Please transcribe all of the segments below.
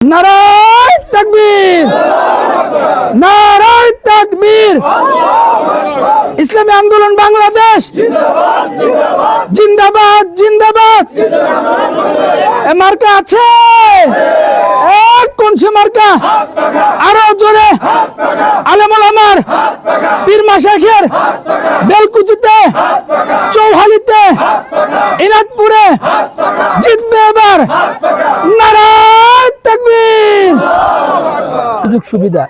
নারায়ে তাকবীর, নারায়ে তাকবীর। ইসলামী আন্দোলন বাংলাদেশ জিন্দাবাদ, জিন্দাবাদ। এ মার্কা আছে, কোন সে মার্কা? আরো জোরে। আলেম ওলামার, পীর মাশাইখের, বেলকুচিতে, চৌহালিতে, ইনাদপুরে জিতবে এবার। নারায়ে তাকবীর। সুযোগ সুবিধা,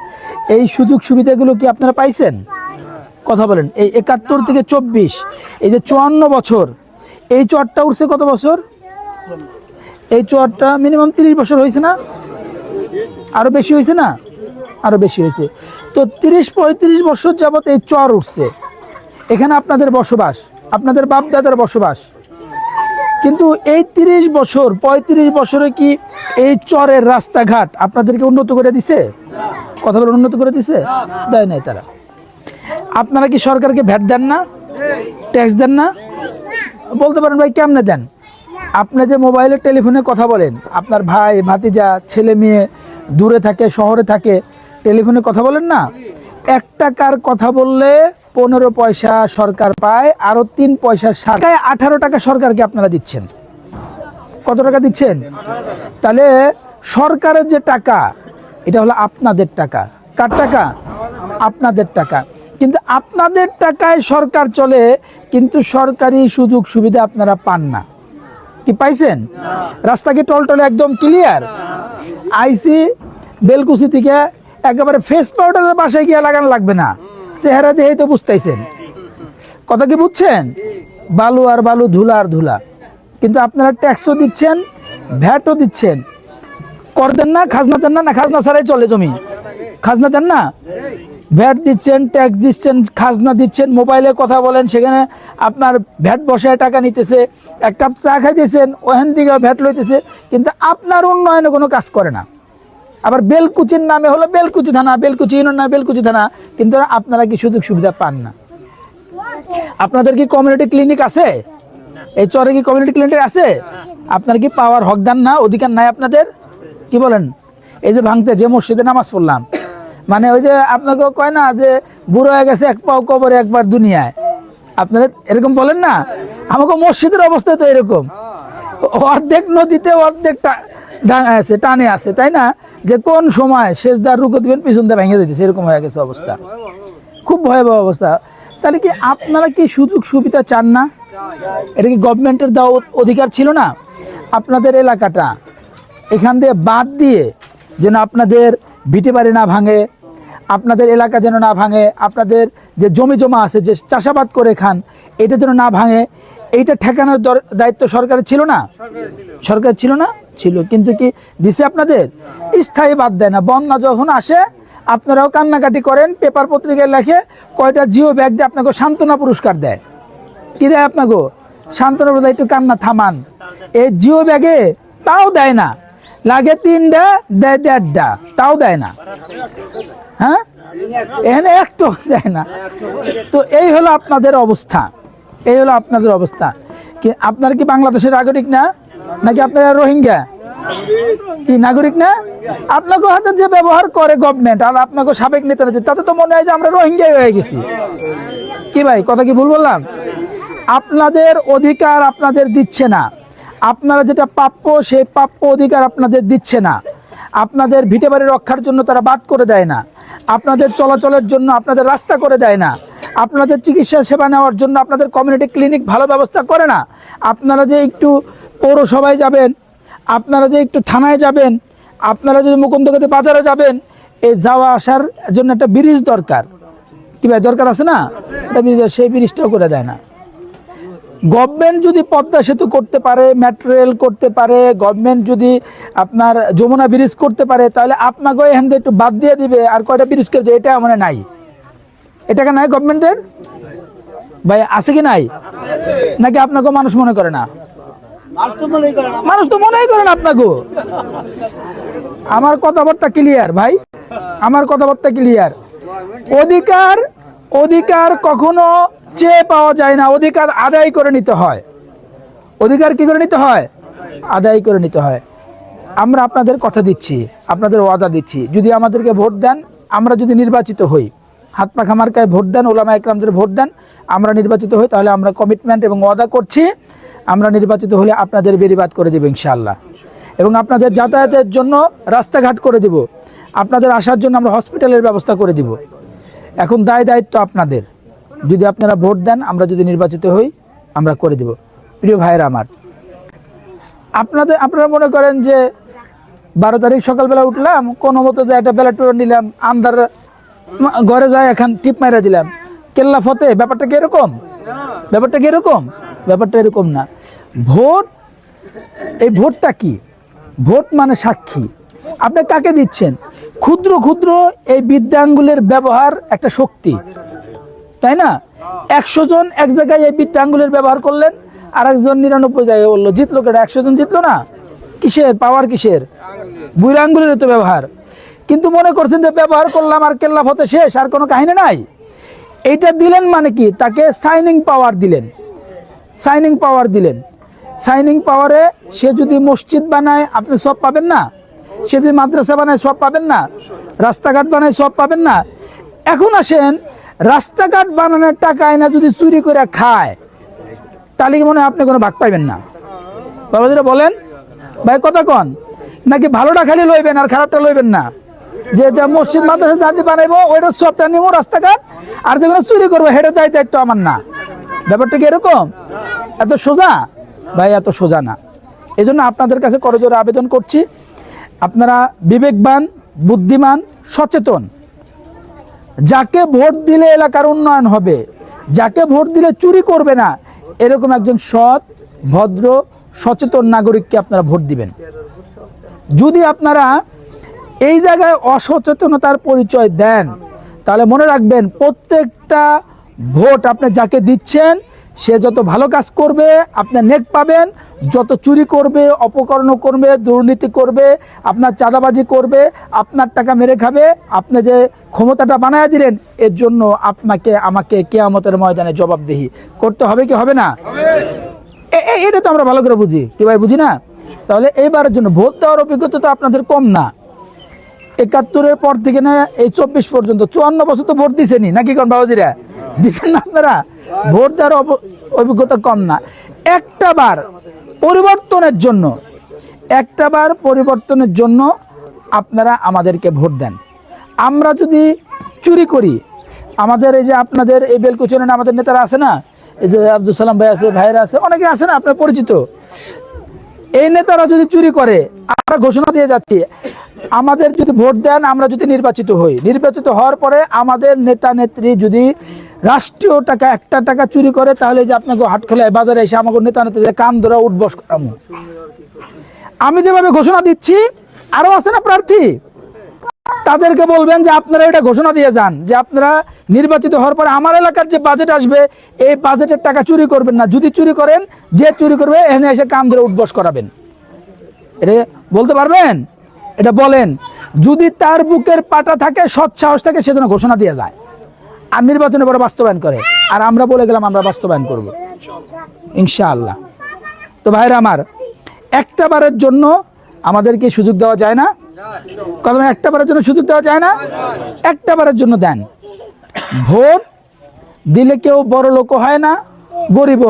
এই সুযোগ সুবিধাগুলো কি আপনারা পাইছেন? কথা বলেন। এই ৭১ থেকে ২৪, এই যে ৫৪ বছর, এই চরটা উঠছে কত বছর? এই চরটা মিনিমাম ৩০ বছর হয়েছে না? আরো বেশি হয়েছে না? আরো বেশি হয়েছে। তো ৩০-৩৫ বছর যাবত এই চর উঠছে, এখানে আপনাদের বসবাস, আপনাদের বাপ দাদার বসবাস। কিন্তু এই ৩০ বছর ৩৫ বছরে কি এই চরের রাস্তাঘাট আপনাদেরকে উন্নত করে দিছে? কথা বলে উন্নত করে দিছে? দেয় নাই তারা। আপনারা কি সরকারকে ভ্যাট দেন না, ট্যাক্স দেন না? বলতে পারেন ভাই কেমনে দেন? আপনি যে মোবাইলে টেলিফোনে কথা বলেন, আপনার ভাই ভাতিজা ছেলে মেয়ে দূরে থাকে, শহরে থাকে, টেলিফোনে কথা বলেন না? ১ টাকার কথা বললে ১৫ পয়সা সরকার পায়, আরো ৩ পয়সা ১৮ টাকা সরকারকে আপনারা দিচ্ছেন। কত টাকা দিচ্ছেন? তাহলে সরকারের যে টাকা, এটা হলো আপনাদের টাকা। কার টাকা? আপনাদের টাকা। কিন্তু আপনাদের টাকায় সরকার চলে, কিন্তু সরকারি সুযোগ সুবিধা আপনারা পান না। কি পাইছেন? রাস্তা কি টলটলে একদম ক্লিয়ার? আইসি বেলকুচি থেকে একেবারে ফেস পাউডারের বাসায় গিয়ে লাগানো লাগবে না, চেহারা দিয়েই তো বুঝতেছেন। কথা কি বুঝছেন? বালু আর বালু, ধুলা আর ধুলা। কিন্তু আপনারা ট্যাক্সও দিচ্ছেন, ভ্যাটও দিচ্ছেন। কর দেন না? খাজনা দেন না? না খাজনা ছাড়াই চলে জমি? খাজনা দেন না? ভ্যাট দিচ্ছেন, ট্যাক্স দিচ্ছেন, খাজনা দিচ্ছেন। মোবাইলে কথা বলেন, সেখানে আপনার ভ্যাট বসায় টাকা নিতেছে। এক কাপ চা খাইতেছেন, ওখান থেকে ভ্যাট লইতেছে। কিন্তু আপনার উন্নয়নে কোনো কাজ করে না। আবার বেলকুচির নামে হলো বেলকুচি থানা, বেলকুচি ইউনিয়ন না বেলকুচি থানা, কিন্তু আপনারা কি সুযোগ সুবিধা পান না? আপনাদের কি কমিউনিটি ক্লিনিক আছে? এই চরে কি কমিউনিটি ক্লিনিক আছে? আপনারা কি পাওয়ার হকদার না? অধিকার নাই আপনাদের? কি বলেন? এই যে ভাঙতে, যে মসজিদে নামাজ পড়লাম, মানে ওই যে আপনাকে কয় না যে বুড়ো হয়ে গেছে এক পাও কবরে একবার দুনিয়ায়, আপনারা এরকম বলেন না? আমাকে মসজিদের অবস্থা তো এরকম, অর্ধেক নদীতে অর্ধেক আছে, টানে আছে, তাই না? যে কোন সময় শেষদার রুকো দিবেন, পিছন দিয়ে ভেঙে দিতেছে, এরকম হয়ে গেছে অবস্থা। খুব ভয়াবহ অবস্থা। তাহলে কি আপনারা কি সুযোগ সুবিধা চান না? এটা কি গভর্নমেন্টের দেওয়া অধিকার ছিল না? আপনাদের এলাকাটা এখান দিয়ে বাদ দিয়ে যেন আপনাদের ভিটে বাড়ি না ভাঙে, আপনাদের এলাকা যেন না ভাঙে, আপনাদের যে জমি জমা আছে, যে চাষাবাদ করে খান, এটা যেন না ভাঙে, এইটা ঠেকানোর দায়িত্ব সরকারের ছিল না? সরকার ছিল না? ছিল। কিন্তু কি দিছে আপনাদের? স্থায়ী বাদ দেয় না। বন্যা যখন আসে আপনারাও কান্নাকাটি করেন, পেপার পত্রিকায় লেখে, কয়টা জিও ব্যাগ দিয়ে আপনাকে সান্ত্বনা পুরস্কার দেয়। কি দেয় আপনাকে? সান্ত্বনা দেয়, একটু কান্না থামান। এই জিও ব্যাগে তাও দেয় না, লাগে ৩টা, দেয় ১.৫টা, তাও দেয় না। হ্যাঁ, এখানে একটু দেয় না। তো এই হলো আপনাদের অবস্থা, এই হলো আপনাদের অবস্থা। কি আপনারা কি বাংলাদেশের নাগরিক না? নাকি আপনারা রোহিঙ্গা? কি নাগরিক না? আপনাকে হাতে যে ব্যবহার করে গভর্নমেন্ট আর আপনাকে সাবেক নেতারা, তাতে তো মনে হয় যে আমরা রোহিঙ্গাই হয়ে গেছি। কি ভাই, কথা কি ভুল বললাম? আপনাদের অধিকার আপনাদের দিচ্ছে না। আপনারা যেটা প্রাপ্য, সেই প্রাপ্য অধিকার আপনাদের দিচ্ছে না। আপনাদের ভিটে বাড়ি রক্ষার জন্য তারা বাদ করে দেয় না। আপনাদের চলাচলের জন্য আপনাদের রাস্তা করে দেয় না। আপনাদের চিকিৎসা সেবা নেওয়ার জন্য আপনাদের কমিউনিটি ক্লিনিক ভালো ব্যবস্থা করে না। আপনারা যে একটু পৌরসভায় যাবেন, আপনারা যে একটু থানায় যাবেন, আপনারা যদি মুকুন্দগতি বাজারে যাবেন, এই যাওয়া আসার জন্য একটা ব্রিজ দরকার। কি ভাই, দরকার আছে না? একটা ব্রিজ, সেই ব্রিজটাও করে দেয় না। গভর্নমেন্ট যদি পদ্মা সেতু করতে পারে, মেট্রো রেল করতে পারে, গভর্নমেন্ট যদি আপনার যমুনা ব্রিজ করতে পারে, তাহলে আপনাকে এখান থেকে একটু বাদ দিয়ে দিবে, আর কয়টা ব্রিজ করে দেবে। এটা মানে নাই, এটাকে নাই গভর্নমেন্টের। ভাই আছে কি নাই? নাকি আপনাকে মানুষ মনে করে না? মানুষ তো মনেই করেন আপনাকে। আমার কথাবার্তা ক্লিয়ার ভাই, আমার কথাবার্তা ক্লিয়ার। অধিকার, অধিকার কখনো চেয়ে পাওয়া যায় না, অধিকার আদায় করে নিতে হয়। অধিকার কি করে নিতে হয়? আদায় করে নিতে হয়। আমরা আপনাদের কথা দিচ্ছি, আপনাদের ওয়াদা দিচ্ছি, যদি আমাদেরকে ভোট দেন, আমরা যদি নির্বাচিত হই, হাত পাখা মার্কায় ভোট দেন, ওলামা একরামদের ভোট দেন, আমরা নির্বাচিত হই, তাহলে আমরা কমিটমেন্ট এবং ওয়াদা করছি আমরা নির্বাচিত হলে আপনাদের বেরিবাদ করে দেব ইনশাআল্লাহ, এবং আপনাদের যাতায়াতের জন্য রাস্তাঘাট করে দিব, আপনাদের আসার জন্য আমরা হসপিটালের ব্যবস্থা করে দিব। এখন দায়িত্ব আপনাদের, যদি আপনারা ভোট দেন, আমরা যদি নির্বাচিত হই, আমরা করে দিব। প্রিয় ভাইয়েরা আমার, আপনারা মনে করেন যে 12 তারিখ সকালবেলা উঠলাম, কোনো মতো যে একটা ব্যালট পেপার নিলাম, আন্দার ঘরে যায় এখন টিপ মাইরা দিলাম, কেল্লা ফতে, ব্যাপারটা কি এরকম? ব্যাপারটা এরকম না। ভোট, এই ভোটটা কি? ভোট মানে সাক্ষী। আপনি কাকে দিচ্ছেন? ক্ষুদ্র ক্ষুদ্র এই বিদ্যাঙ্গুলের ব্যবহার একটা শক্তি, তাই না? 100 জন এক জায়গায় এই বিদ্যাঙ্গুলের ব্যবহার করলেন, আর একজন 99 জায়গায় বললো, জিতলো কেটে 100 জন জিতলো না? কিসের পাওয়ার? কিসের? বুড়া আঙ্গুলের তো ব্যবহার। কিন্তু মনে করছেন যে ব্যবহার করলাম আর কেল্লা ফতে শেষ, আর কোনো কাহিনী নাই। এইটা দিলেন মানে কি? তাকে সাইনিং পাওয়ার দিলেন। সাইনিং পাওয়ারে সে যদি মসজিদ বানায় আপনি সব পাবেন না, সে যদি মাদ্রাসা বানায় সব পাবেন না, রাস্তাঘাট বানায় সব পাবেন না। এখন আসেন, রাস্তাঘাট বানানোর টাকা আয়না যদি চুরি করে খায়, তাহলে কি মনে হয় আপনি কোনো ভাগ পাইবেন না? বাবাজিরা বলেন, ভাই কথা কন, নাকি ভালোটা খালি লইবেন আর খারাপটা লইবেন না? যে মসজিদ মাদ্রাসা জাতি বানাইবো ওইটা সবটা নিবো রাস্তাঘাট, আর যেগুলো চুরি করবো হেঁটে দায়িত্ব আমার না। ব্যাপারটা কি এরকম? এত সোজা? ভাই এত সোজা না। এই জন্য আপনাদের কাছে করজোড়ে আবেদন করছি, আপনারা বিবেকবান, বুদ্ধিমান, সচেতন, যাকে ভোট দিলে এলাকার উন্নয়ন হবে, যাকে ভোট দিলে চুরি করবে না, এরকম একজন সৎ, ভদ্র, সচেতন নাগরিককে আপনারা ভোট দিবেন। যদি আপনারা এই জায়গায় অসচেতনতার পরিচয় দেন, তাহলে মনে রাখবেন, প্রত্যেকটা ভোট আপনি যাকে দিচ্ছেন সে যত ভালো কাজ করবে আপনি নেক পাবেন, যত চুরি করবে, অপকর্ম করবে, দুর্নীতি করবে, আপনার চাঁদাবাজি করবে, আপনার টাকা মেরে খাবে, আপনি যে ক্ষমতাটা বানায় দিলেন, এর জন্য আপনাকে আমাকে কিয়ামতের ময়দানে জবাবদিহি করতে হবে কি হবে না? এটা তো আমরা ভালো করে বুঝি, কি ভাই বুঝি না? তাহলে এইবারের জন্য ভোট দেওয়ার অভিজ্ঞতা তো আপনাদের কম না। 71-এর পর থেকে না এই 24 পর্যন্ত 54 বছর তো ভোট দিছেনি নাকি? কোন বাবাজিরা দিচ্ছেন না আপনারা? ভোট দেওয়ার অভিজ্ঞতা কম না। একটা বার পরিবর্তনের জন্য আপনারা আমাদেরকে ভোট দেন। আমরা যদি চুরি করি, আমাদের এই যে আপনাদের এই বেলকুচনে আমাদের নেতারা আছে না, এই যে আব্দুল সালাম ভাই আছে, ভাইরা আছে, অনেকে আছে না আপনার পরিচিত, এই নেতারা যদি চুরি করে, আমরা ঘোষণা দিয়ে যাচ্ছি, আমাদের যদি ভোট দেন, আমরা যদি নির্বাচিত হই, নির্বাচিত হওয়ার পরে আমাদের নেতা নেত্রী যদি রাষ্ট্রীয় টাকা 1 টাকা চুরি করে, তাহলে যে আপনাকে হাটখোলায় বাজারে এসে আমাকে নেতা নেত্রীদের কান ধরে উঠবস করামো। আমি যেভাবে ঘোষণা দিচ্ছি, আরো আছে না প্রার্থী, তাদেরকে বলবেন যে আপনারা এটা ঘোষণা দিয়ে যান যে আপনারা নির্বাচিত হওয়ার পরে আমার এলাকার যে বাজেট আসবে, এই বাজেটের টাকা চুরি করবেন না। যদি চুরি করেন, যে চুরি করবে এখানে এসে কান ধরে উঠবস করাবেন। এটা বলতে পারবেন? এটা বলেন। যদি তার বুকের পাটা থাকে, সৎ সাহস থাকে, সেজন্য ঘোষণা দিয়ে যায় আর নির্বাচনের পরে বাস্তবায়ন করে। আর আমরা বলে গেলাম আমরা বাস্তবায়ন করব ইনশাআল্লাহ। তো ভাইরা আমার, একটা বারের জন্য আমাদেরকে সুযোগ দেওয়া যায় না? কারণ একটা বারের জন্য সুযোগ দেওয়া যায় না? একটা বারের জন্য দেন। ভোট দিলে কেউ বড় লোক হয় না, গরিব